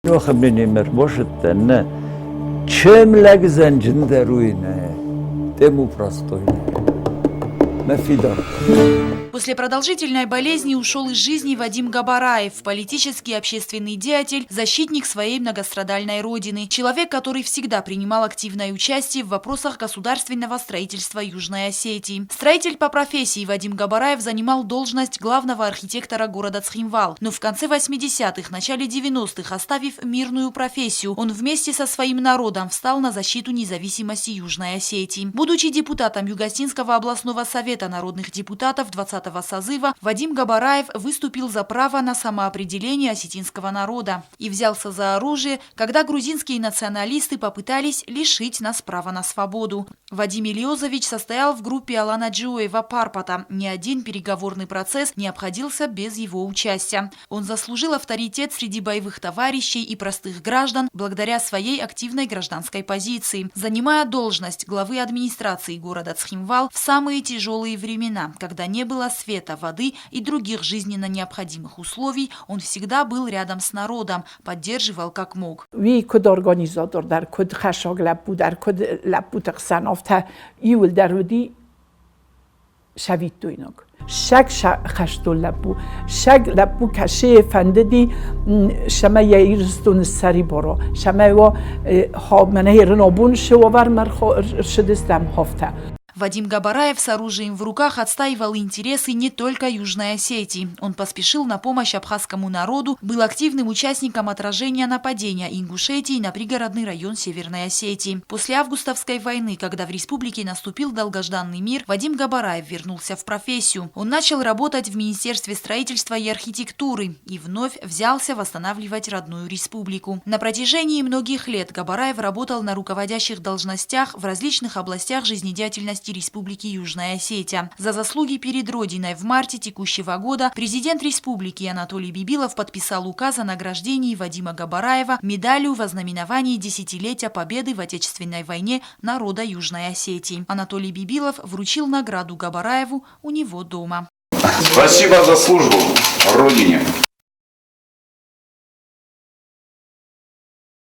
Охабнинемер бошеттенне чемлэг зенжинде руине тему простой нафидар. После продолжительной болезни ушел из жизни Вадим Габараев, политический и общественный деятель, защитник своей многострадальной родины. Человек, который всегда принимал активное участие в вопросах государственного строительства Южной Осетии. Строитель по профессии Вадим Габараев занимал должность главного архитектора города Цхинвал. Но в конце 80-х, начале 90-х, оставив мирную профессию, он вместе со своим народом встал на защиту независимости Южной Осетии. Будучи депутатом Югостинского областного совета народных депутатов 20-го созыва, Вадим Габараев выступил за право на самоопределение осетинского народа и взялся за оружие, когда грузинские националисты попытались лишить нас права на свободу. Вадим Ильозович состоял в группе Алана Джуева Парпата. Ни один переговорный процесс не обходился без его участия. Он заслужил авторитет среди боевых товарищей и простых граждан благодаря своей активной гражданской позиции. Занимая должность главы администрации города Цхинвал в самые тяжелые времена, когда не было света, воды и других жизненно необходимых условий, он всегда был рядом с народом, поддерживал как мог. شک خشت لبو شک لبو کشه فنددی شما یایرستون سری برو شما و ها من هرنابون شوار مرخ شدستم هفته. Вадим Габараев с оружием в руках отстаивал интересы не только Южной Осетии. Он поспешил на помощь абхазскому народу, был активным участником отражения нападения Ингушетии на пригородный район Северной Осетии. После августовской войны, когда в республике наступил долгожданный мир, Вадим Габараев вернулся в профессию. Он начал работать в Министерстве строительства и архитектуры и вновь взялся восстанавливать родную республику. На протяжении многих лет Габараев работал на руководящих должностях в различных областях жизнедеятельности Республики Южная Осетия. За заслуги перед Родиной в марте текущего года президент республики Анатолий Бибилов подписал указ о награждении Вадима Габараева медалью во знаменовании десятилетия победы в Отечественной войне народа Южной Осетии. Анатолий Бибилов вручил награду Габараеву у него дома. Спасибо за службу Родине.